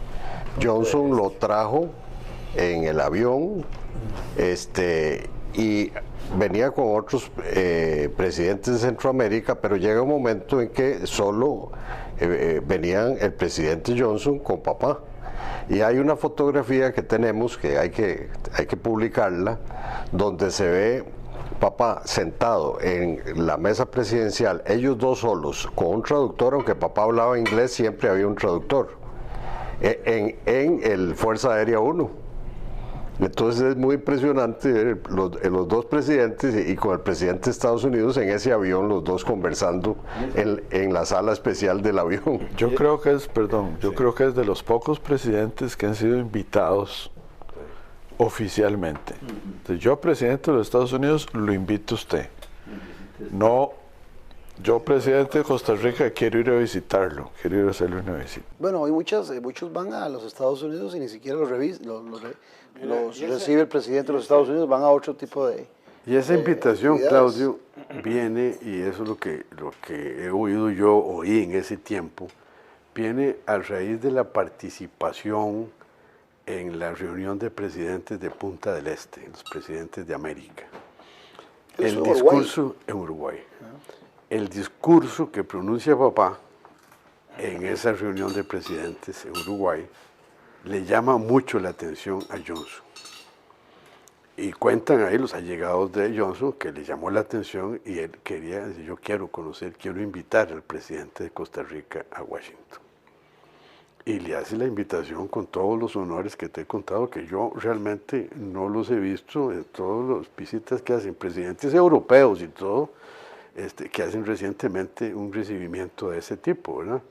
Johnson lo trajo en el avión, y venía con otros presidentes de Centroamérica, pero llega un momento en que solo venían el presidente Johnson con papá. Y hay una fotografía que tenemos que hay que publicarla, donde se ve papá sentado en la mesa presidencial, ellos dos solos, con un traductor, aunque papá hablaba inglés, siempre había un traductor, en el Fuerza Aérea 1. Entonces es muy impresionante ver los dos presidentes y con el presidente de Estados Unidos en ese avión, los dos conversando en la sala especial del avión. Yo creo que es de los pocos presidentes que han sido invitados oficialmente. Entonces, yo, presidente de los Estados Unidos, lo invito a usted. No, yo, presidente de Costa Rica, quiero ir a visitarlo, quiero ir a hacerle una visita. Bueno, hay muchos van a los Estados Unidos y ni siquiera los recibe el presidente de los Estados Unidos, van a otro tipo de... Y esa invitación, Claudio, viene, y eso es lo que he oí en ese tiempo, viene a raíz de la participación en la reunión de presidentes de Punta del Este, los presidentes de América. El discurso en Uruguay. El discurso que pronuncia papá en esa reunión de presidentes en Uruguay le llama mucho la atención a Johnson. Y cuentan ahí los allegados de Johnson que le llamó la atención y él quería decir, yo quiero invitar al presidente de Costa Rica a Washington. Y le hace la invitación con todos los honores que te he contado, que yo realmente no los he visto en todas las visitas que hacen presidentes europeos y todo, que hacen recientemente un recibimiento de ese tipo, ¿verdad?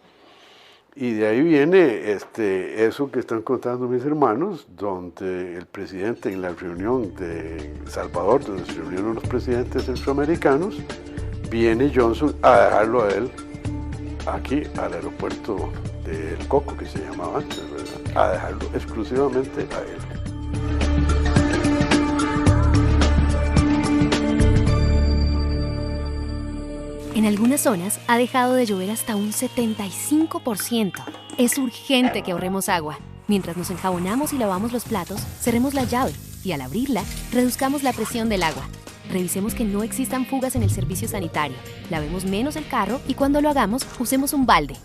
Y de ahí viene eso que están contando mis hermanos, donde el presidente en la reunión de Salvador, donde se reunieron los presidentes centroamericanos, viene Johnson a dejarlo a él aquí al aeropuerto del Coco, que se llamaba antes, ¿verdad? A dejarlo exclusivamente a él. En algunas zonas ha dejado de llover hasta un 75%. Es urgente que ahorremos agua. Mientras nos enjabonamos y lavamos los platos, cerremos la llave y al abrirla, reduzcamos la presión del agua. Revisemos que no existan fugas en el servicio sanitario. Lavemos menos el carro y cuando lo hagamos, usemos un balde.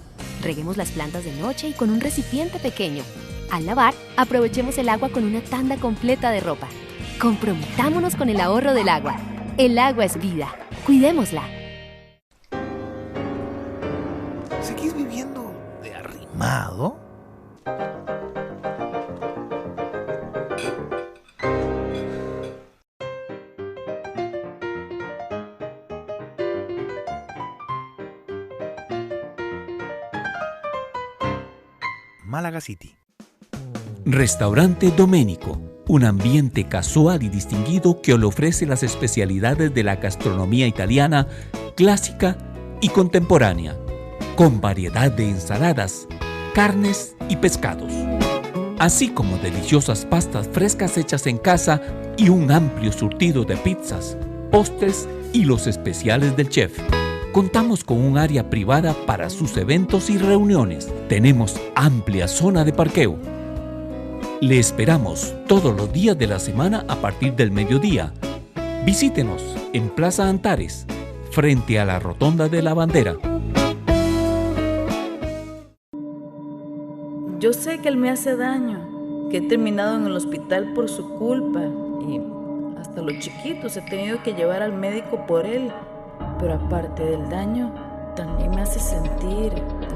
Reguemos las plantas de noche y con un recipiente pequeño. Al lavar, aprovechemos el agua con una tanda completa de ropa. Comprometámonos con el ahorro del agua. El agua es vida. Cuidémosla. ¿Seguís viviendo de arrimado? Málaga City. Restaurante Doménico, un ambiente casual y distinguido que le ofrece las especialidades de la gastronomía italiana clásica y contemporánea, con variedad de ensaladas, carnes y pescados, así como deliciosas pastas frescas hechas en casa y un amplio surtido de pizzas, postres y los especiales del chef. Contamos con un área privada para sus eventos y reuniones. Tenemos amplia zona de parqueo. Le esperamos todos los días de la semana a partir del mediodía. Visítenos en Plaza Antares, frente a la Rotonda de la Bandera. Yo sé que él me hace daño, que he terminado en el hospital por su culpa y hasta los chiquitos he tenido que llevar al médico por él. Pero aparte del daño, también me hace sentir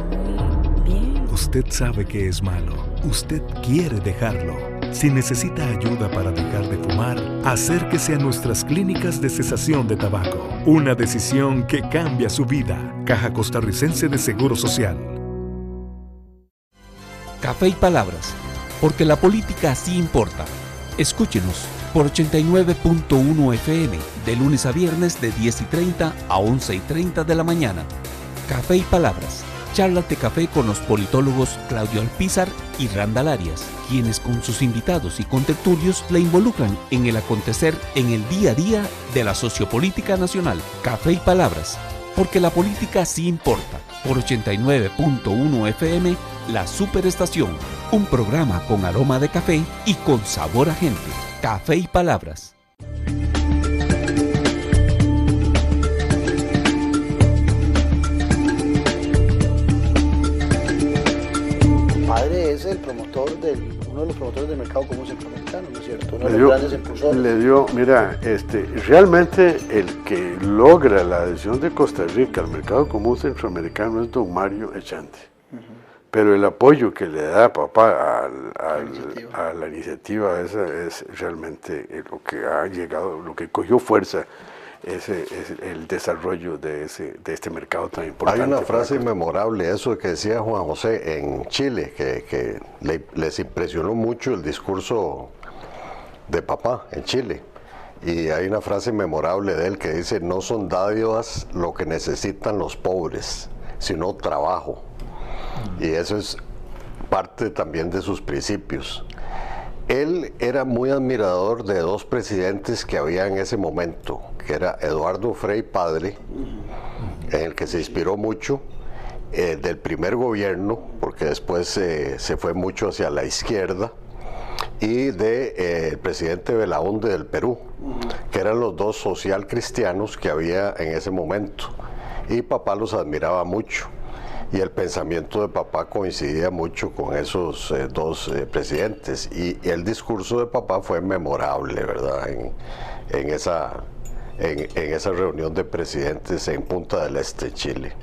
muy bien. Usted sabe que es malo. Usted quiere dejarlo. Si necesita ayuda para dejar de fumar, acérquese a nuestras clínicas de cesación de tabaco. Una decisión que cambia su vida. Caja Costarricense de Seguro Social. Café y palabras, porque la política sí importa. Escúchenos por 89.1 FM, de lunes a viernes de 10:30 a 11:30 de la mañana. Café y palabras, charlas de café con los politólogos Claudio Alpizar y Randall Arias, quienes con sus invitados y contertulios la involucran en el acontecer en el día a día de la sociopolítica nacional. Café y palabras, porque la política sí importa. Por 89.1 FM, La Superestación, un programa con aroma de café y con sabor a gente. Café y palabras. Padre es el promotor uno de los promotores del mercado común centroamericano, ¿no es cierto? Uno de los grandes impulsores. Mira, realmente el que logra la adhesión de Costa Rica al mercado común centroamericano es don Mario Echante. Pero el apoyo que le da papá a la iniciativa esa es realmente lo que ha llegado, lo que cogió fuerza, es el desarrollo de este mercado tan importante. Hay una frase memorable, eso que decía Juan José en Chile, que les impresionó mucho el discurso de papá en Chile. Y hay una frase memorable de él que dice: no son dádivas lo que necesitan los pobres, sino trabajo. Y eso es parte también de sus principios. Él era muy admirador de dos presidentes que había en ese momento, que era Eduardo Frei padre, en el que se inspiró mucho, del primer gobierno, porque después se fue mucho hacia la izquierda, y del presidente Belaúnde del Perú, que eran los dos social cristianos que había en ese momento. Y papá los admiraba mucho. Y el pensamiento de papá coincidía mucho con esos dos presidentes. Y el discurso de papá fue memorable, ¿verdad? En esa reunión de presidentes en Punta del Este, Chile.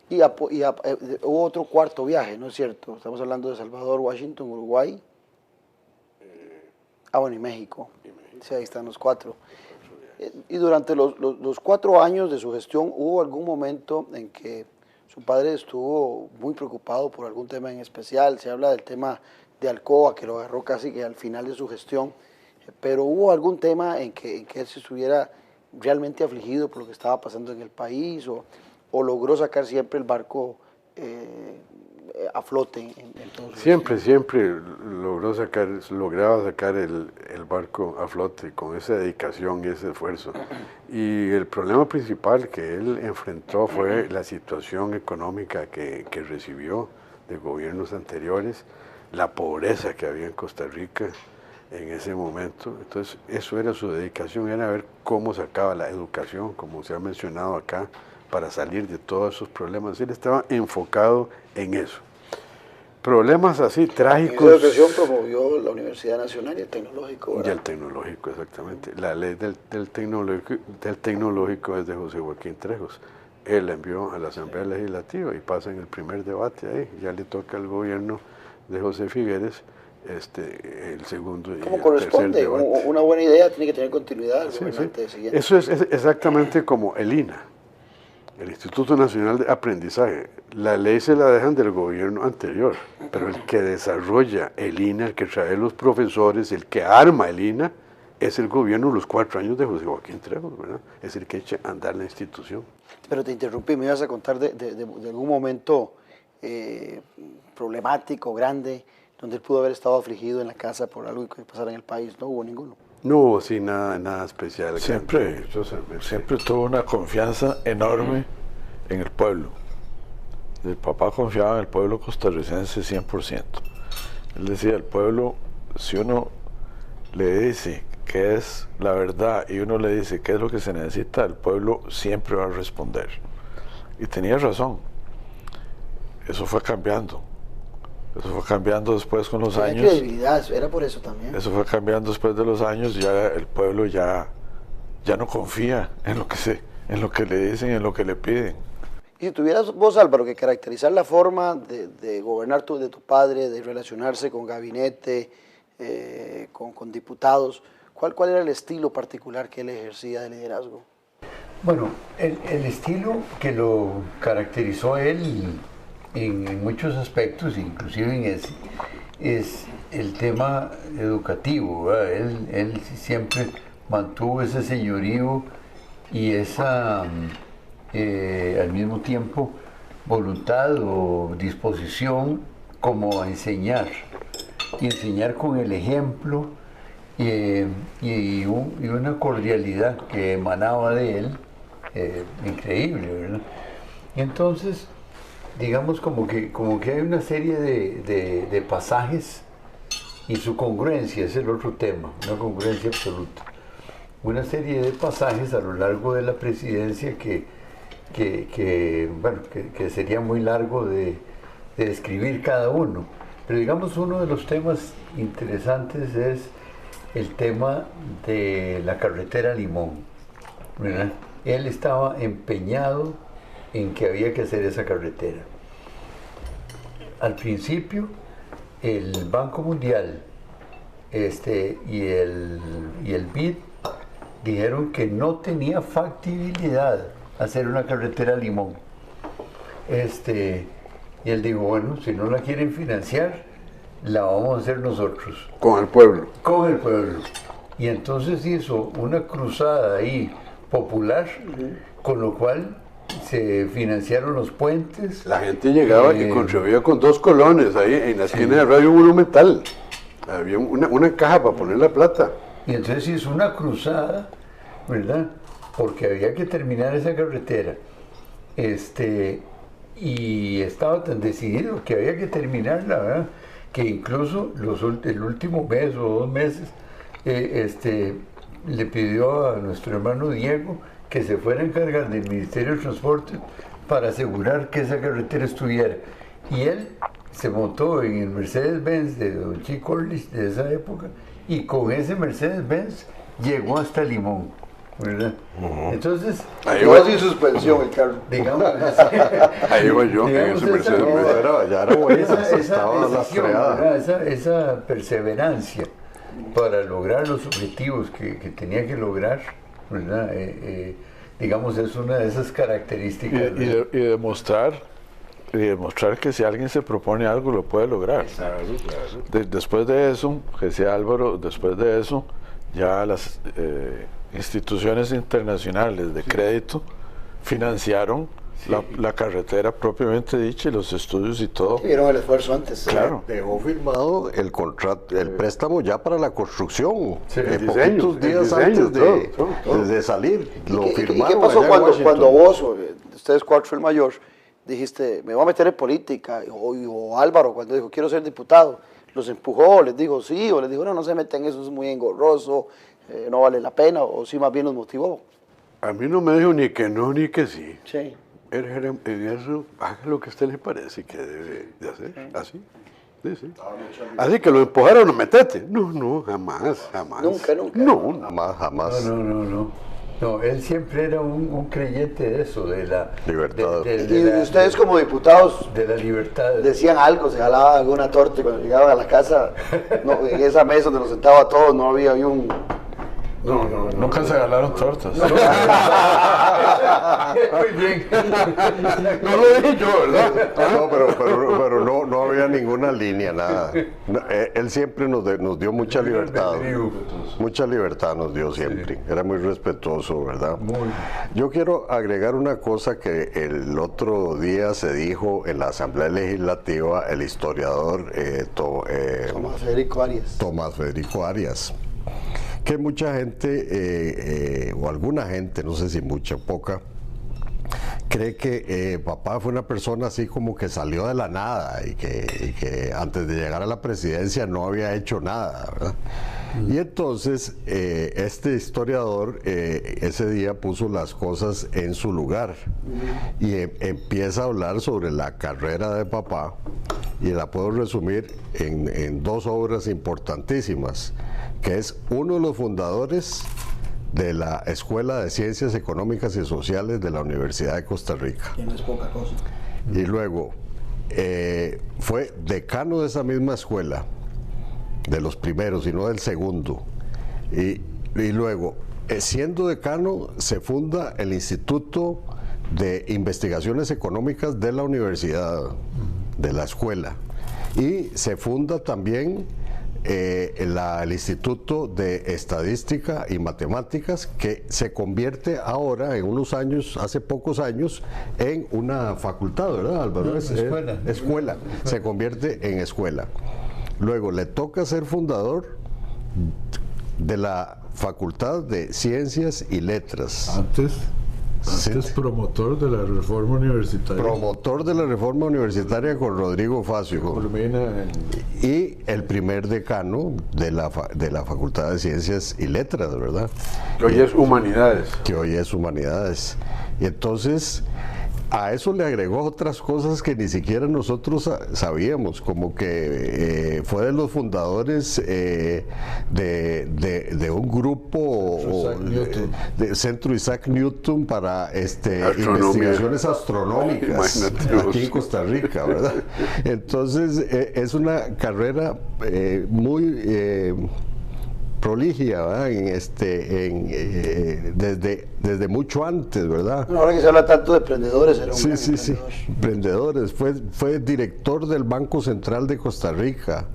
Y hubo otro cuarto viaje, ¿no es cierto? Estamos hablando de Salvador, Washington, Uruguay. Bueno, y México. Sí, ahí están los cuatro. Y durante los 4 años de su gestión, ¿hubo algún momento en que su padre estuvo muy preocupado por algún tema en especial. Se habla del tema de Alcoa, que lo agarró casi que al final de su gestión, pero ¿hubo algún tema en que él se estuviera realmente afligido por lo que estaba pasando en el país o logró sacar siempre el barco a flote en todo su Siempre lograba sacar el barco a flote con esa dedicación y ese esfuerzo. Y el problema principal que él enfrentó fue la situación económica que recibió de gobiernos anteriores, la pobreza que había en Costa Rica en ese momento. Entonces eso era su dedicación, era ver cómo sacaba la educación, como se ha mencionado acá, para salir de todos esos problemas. Él estaba enfocado en eso. Problemas así trágicos. En esa ocasión promovió la Universidad Nacional y el Tecnológico, ¿verdad? Y el Tecnológico, exactamente. La ley del tecnológico es de José Joaquín Trejos. Él la envió a la Asamblea Legislativa y pasa en el primer debate ahí. Ya le toca al gobierno de José Figueres el segundo y ¿cómo corresponde? Una buena idea tiene que tener continuidad. Sí. Eso es exactamente como el INA, el Instituto Nacional de Aprendizaje. La ley se la dejan del gobierno anterior, pero el que desarrolla el INA, el que trae los profesores, el que arma el INA, es el gobierno los 4 años de José Joaquín Trejos, ¿verdad? Es el que echa a andar la institución. Pero te interrumpí, me ibas a contar de algún momento problemático, grande, donde él pudo haber estado afligido en la casa por algo que pasara en el país. ¿No hubo ninguno? No hubo sí, nada especial. Siempre tuvo una confianza enorme en el pueblo. El papá confiaba en el pueblo costarricense 100%. Él decía, el pueblo, si uno le dice qué es la verdad y uno le dice qué es lo que se necesita, el pueblo siempre va a responder. Y tenía razón. Eso fue cambiando. Eso fue cambiando después con los años. Credibilidad, era por eso también. Eso fue cambiando después de los años, ya el pueblo ya no confía en lo que le dicen, en lo que le piden. Y si tuvieras vos, Álvaro, que caracterizar la forma de gobernar de tu padre, de relacionarse con gabinete, con diputados, ¿cuál era el estilo particular que él ejercía de liderazgo? Bueno, el estilo que lo caracterizó él en muchos aspectos, inclusive en ese, es el tema educativo, ¿verdad? Él siempre mantuvo ese señorío y esa, al mismo tiempo, voluntad o disposición como a enseñar, y enseñar con el ejemplo y una cordialidad que emanaba de él, increíble, ¿verdad? Y entonces, digamos como que hay una serie de pasajes y su congruencia es el otro tema, una congruencia absoluta. Una serie de pasajes a lo largo de la presidencia que sería muy largo de describir cada uno. Pero digamos uno de los temas interesantes es el tema de la carretera Limón, ¿verdad? Él estaba empeñado en que había que hacer esa carretera. Al principio, el Banco Mundial y el BID dijeron que no tenía factibilidad hacer una carretera Limón. Y él dijo, bueno, si no la quieren financiar, la vamos a hacer nosotros. Con el pueblo. Con el pueblo. Y entonces hizo una cruzada ahí popular, con lo cual se financiaron los puentes. La gente llegaba y contribuía con 2 colones ahí en la esquina de Radio Monumental. Había una caja para poner la plata. Y entonces hizo una cruzada, ¿verdad? Porque había que terminar esa carretera. Y estaba tan decidido que había que terminarla, ¿verdad? Que incluso el último mes o 2 meses le pidió a nuestro hermano Diego que se fuera a encargar del Ministerio de Transporte para asegurar que esa carretera estuviera. Y él se montó en el Mercedes-Benz de don Chico Orlich de esa época y con ese Mercedes-Benz llegó hasta Limón, ¿verdad? Entonces, ahí va sin suspensión el carro. Digamos, ahí iba yo en ese Mercedes-Benz. Ya era bueno, estaba la fregada. Esa perseverancia para lograr los objetivos que tenía que lograr, ¿verdad? Digamos, es una de esas características. Y demostrar y demostrar que si alguien se propone algo lo puede lograr. Después de eso, decía Álvaro, después de eso ya las instituciones internacionales de crédito financiaron la carretera propiamente dicha y los estudios y todo. Vieron el esfuerzo antes. Claro. Dejó firmado el contrato, el préstamo ya para la construcción. Poquitos días antes de salir. Lo firmaron. ¿Y qué pasó cuando vos, ustedes cuatro el mayor, dijiste, me voy a meter en política? O Álvaro, cuando dijo, quiero ser diputado, los empujó, les dijo sí, o les dijo, no se meten en eso, es muy engorroso, no vale la pena, o sí más bien los motivó. A mí no me dijo ni que no ni que sí. Sí. En eso, haga lo que a usted le parece que debe de hacer, así. Sí. Así que lo empujaron, no metete. No, jamás. Nunca. No, jamás. No, él siempre era un creyente de eso, de la libertad. Y ustedes como diputados de la libertad. Decían algo, se jalaba alguna torta y cuando llegaban a la casa, en esa mesa donde nos sentaba todos, no había un... No, nunca se ganaron tortas. Muy bien. No lo dije yo, ¿verdad? No, pero no había ninguna línea, nada. Él siempre nos dio mucha libertad. Mucha libertad nos dio siempre. Era muy respetuoso, ¿verdad? Yo quiero agregar una cosa que el otro día se dijo en la Asamblea Legislativa, el historiador Tomás Federico Arias. Que mucha gente, o alguna gente, no sé si mucha o poca, cree que papá fue una persona así como que salió de la nada y que antes de llegar a la presidencia no había hecho nada, ¿verdad? Y entonces este historiador ese día puso las cosas en su lugar y empieza a hablar sobre la carrera de papá, y la puedo resumir en dos obras importantísimas, que es uno de los fundadores de la Escuela de Ciencias Económicas y Sociales de la Universidad de Costa Rica. Que no es poca cosa. Y luego fue decano de esa misma escuela, de los primeros y no del segundo. Y luego, siendo decano, se funda el Instituto de Investigaciones Económicas de la Universidad, de la escuela. Y se funda también el Instituto de Estadística y Matemáticas, que se convierte ahora, en unos años, hace pocos años, en una facultad, ¿verdad, Álvaro? Escuela. Se convierte en escuela. Luego le toca ser fundador de la Facultad de Ciencias y Letras. Antes promotor de la reforma universitaria. Promotor de la reforma universitaria con Rodrigo Facio. Y el primer decano de la Facultad de Ciencias y Letras, ¿verdad? Que hoy es Humanidades. Que hoy es Humanidades. Y entonces, a eso le agregó otras cosas que ni siquiera nosotros sabíamos, como que fue de los fundadores de un grupo de Centro Isaac Newton para investigaciones astronómicas aquí en Costa Rica, ¿verdad? Entonces es una carrera muy proligia, ¿verdad? Desde mucho antes, ¿verdad? Ahora que se habla tanto de emprendedores, era un sí, emprendedores. Fue director del Banco Central de Costa Rica.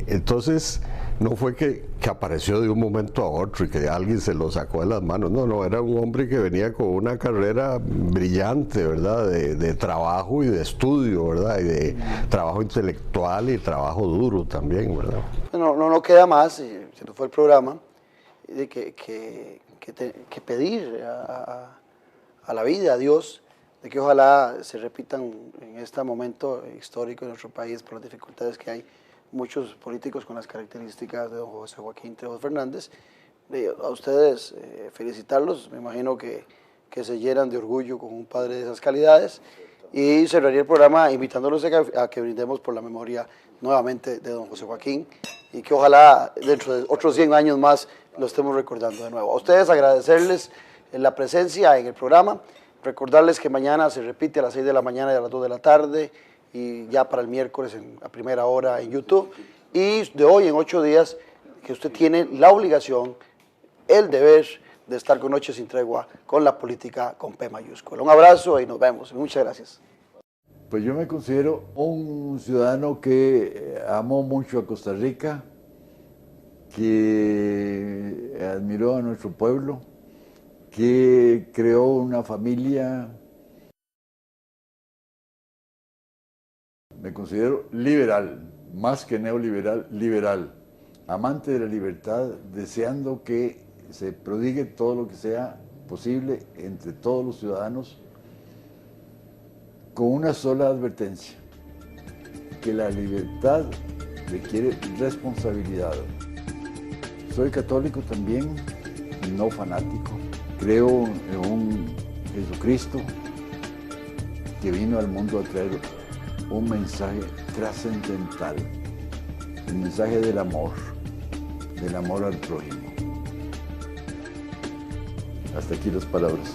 Entonces, no fue que apareció de un momento a otro y que alguien se lo sacó de las manos. No, era un hombre que venía con una carrera brillante, ¿verdad? De trabajo y de estudio, ¿verdad? Y de trabajo intelectual y trabajo duro también, ¿verdad? No queda más, se nos fue el programa, de que pedir a la vida, a Dios, de que ojalá se repitan en este momento histórico en nuestro país por las dificultades que hay. Muchos políticos con las características de don José Joaquín Trejos Fernández. A ustedes felicitarlos, me imagino que se llenan de orgullo con un padre de esas calidades, y cerraría el programa invitándolos a que brindemos por la memoria nuevamente de don José Joaquín, y que ojalá dentro de otros 100 años más lo estemos recordando de nuevo. A ustedes agradecerles la presencia en el programa, recordarles que mañana se repite a las 6 de la mañana y a las 2 de la tarde, y ya para el miércoles a primera hora en YouTube, y de hoy en 8 días que usted tiene la obligación, el deber de estar con Noche Sin Tregua con la política con P mayúscula. Un abrazo y nos vemos. Muchas gracias. Pues yo me considero un ciudadano que amó mucho a Costa Rica, que admiró a nuestro pueblo, que creó una familia. Me considero liberal, más que neoliberal, liberal, amante de la libertad, deseando que se prodigue todo lo que sea posible entre todos los ciudadanos, con una sola advertencia, que la libertad requiere responsabilidad. Soy católico también, no fanático. Creo en un Jesucristo que vino al mundo a traer un mensaje trascendental, el mensaje del amor al prójimo. Hasta aquí las palabras.